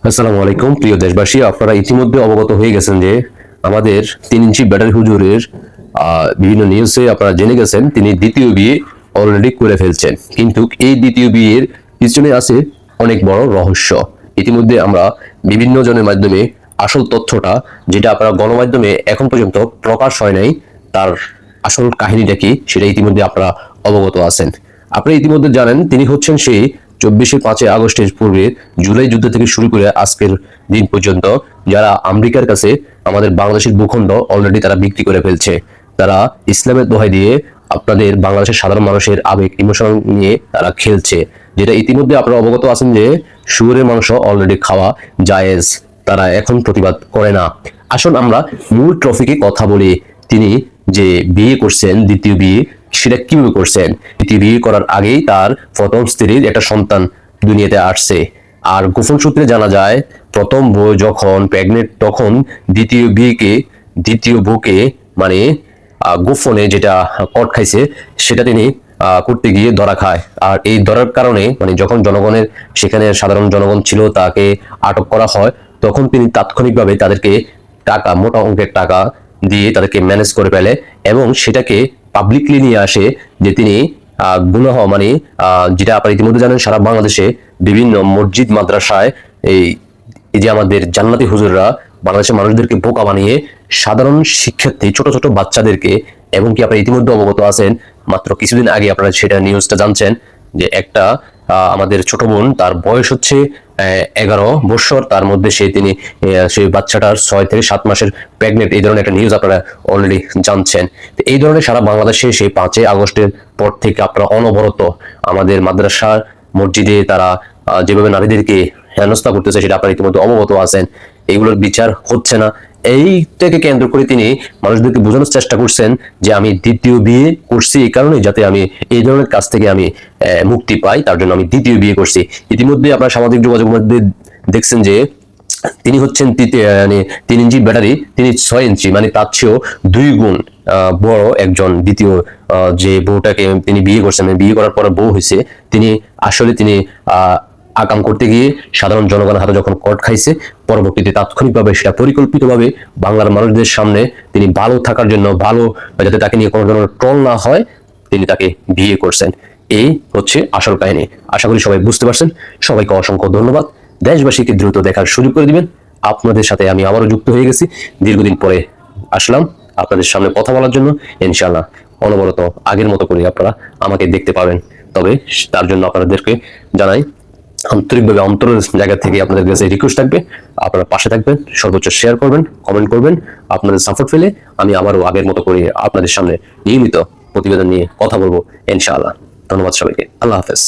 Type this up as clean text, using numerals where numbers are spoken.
আসসালামু আলাইকুম প্রিয় দেশবাসী, আপনারা ইতিমধ্যে অবগত হয়ে গেছেন যে আমাদের 3 ইঞ্চি ব্যাটারি হুজুরের বিভিন্ন নিউজে আপনারা জেনে গেছেন তিনি দ্বিতীয় বিয়ে অলরেডি করে ফেলছেন। কিন্তু এই দ্বিতীয় বিয়ের পিছনে আছে অনেক বড় রহস্য। ইতিমধ্যে আমরা বিভিন্ন জনের মাধ্যমে আসল তথ্যটা, যেটা আপনারা গণমাধ্যমে এখন পর্যন্ত প্রকাশ হয় নাই, তার আসল কাহিনীটা কি সেটা ইতিমধ্যে আপনারা অবগত আছেন। আপনারা ইতিমধ্যে জানেন তিনি হচ্ছেন সেই 24-5 আগস্টের পূর্বে জুলাই যুদ্ধ থেকে শুরু করে আজকের দিন পর্যন্ত যারা আমেরিকার কাছে আমাদের বাংলাদেশের ভূখণ্ড অলরেডি তারা বিক্রি করে ফেলছে। তারা ইসলামের দোহাই দিয়ে আপনাদের বাংলাদেশের সাধারণ মানুষের আবেগ ইমোশন নিয়ে তারা খেলছে, যেটা ইতিমধ্যে আপনারা অবগত আছেন যে শুয়োরের মাংস অলরেডি খাওয়া জায়েজ, তারা এখন প্রতিবাদ করে না। আসুন আমরা মূল ট্রফিকে কথা বলি। তিনি যে বিয়ে করছেন, দ্বিতীয় বিয়ে, সেটা কিভাবে করছেন? দ্বিতীয় বিয়ে করার আগেই তার প্রথম স্ত্রীর একটা সন্তান দুনিয়াতে আসছে। আর গোপন সূত্রে জানা যায় প্রথম বউ যখন প্রেগনেন্ট তখন দ্বিতীয় বউকে মানে গোপনে যেটা কট খাইছে সেটা তিনি করতে গিয়ে ধরা খায়। আর এই ধরার কারণে মানে যখন জনগণের সেখানে সাধারণ জনগণ ছিল তাকে আটক করা হয়, তখন তিনি তাৎক্ষণিকভাবে তাদেরকে টাকা, মোটা অঙ্কের টাকা দিয়ে তাদেরকে ম্যানেজ করে ফেলে এবং সেটাকে পাবলিকলি নিয়ে আসে যে তিনি গুনাহ মানে যেটা আপনারা ইতিমধ্যে জানেন সারা বাংলাদেশে বিভিন্ন মসজিদ মাদ্রাসায় এই এই যে আমাদের জান্নাতি হুজুররা বাংলাদেশের মানুষদেরকে বোকা বানিয়ে সাধারণ শিক্ষার্থী ছোট ছোট বাচ্চাদেরকে, এবং কি আপনারা ইতিমধ্যে অবগত আছেন মাত্র কিছুদিন আগে আপনারা সেটা নিউজটা জানছেন যে একটা আমাদের ছোট বোন, তার বয়স হচ্ছে 11 বছর, তার মধ্যে সেই বাচ্চাটার 6 থেকে 7 মাসের প্রেগনেন্ট। এই ধরনের একটা নিউজ আপনারা অলরেডি জানছেন। তো এই ধরনের সারা বাংলাদেশে সেই 5 আগস্টের পর থেকে আপনারা অনবরত আমাদের মাদ্রাসার মসজিদে তারা যেভাবে নারীদেরকে হেনস্থা করতেছে সেটা আপনারা ইতিমধ্যে অবগত আছেন। এগুলোর বিচার হচ্ছে না। এইটাকে কেন্দ্র করে তিনি মানুষদেরকে বোঝানোর চেষ্টা করছেন যে আমি দ্বিতীয় বিয়ে করছি এই কারণে যাতে আমি এই ধরনের কাজ থেকে আমি মুক্তি পাই, তার জন্য আমি দ্বিতীয় বিয়ে করছি। ইতিমধ্যে আপনারা সামাজিক যোগাযোগ মধ্যে দেখছেন যে তিনি হচ্ছেন 3 ইঞ্চি ব্যাটারি, তিনি 6 ইঞ্চি মানে তার চেয়েও 2 গুণ বড় একজন দ্বিতীয় যে বউটাকে তিনি বিয়ে করছেন, বিয়ে করার পর বউ হয়েছে, তিনি আসলে তিনি আকাম করতে গিয়ে সাধারণ জনগণের হাতে যখন কট খাইছে, পরবর্তীতে তাৎক্ষণিকভাবে সেটা পরিকল্পিতভাবে বাংলার মানুষদের সামনে তিনি ভালো থাকার জন্য, ভালো যাতে তাকে নিয়ে কোনো ধরনের ট্রল না হয়, তিনি তাকে বিয়ে করছেন। এই হচ্ছে আসল কাহিনী। আশা করি সবাই বুঝতে পারছেন। সবাইকে অসংখ্য ধন্যবাদ। দেশবাসীকে দ্রুত দেখার সুযোগ করে দিবেন। আপনাদের সাথে আমি আবারও যুক্ত হয়ে গেছি, দীর্ঘদিন পরে আসলাম আপনাদের সামনে কথা বলার জন্য। ইনশাআল্লাহ অনবরত আগের মতো করে আপনারা আমাকে দেখতে পাবেন। তবে তার জন্য আপনাদেরকে জানাই আন্তরিকভাবে অন্তরের জায়গা থেকে আপনাদের কাছে রিকোয়েস্ট থাকবে, আপনারা পাশে থাকবেন, সর্বোচ্চ শেয়ার করবেন, কমেন্ট করবেন। আপনাদের সাপোর্ট পেলে আমি আবারও আগের মতো করে আপনাদের সামনে নিয়মিত প্রতিবেদন নিয়ে কথা বলবো ইনশাআল্লাহ। ধন্যবাদ সবাইকে। আল্লাহ হাফেজ।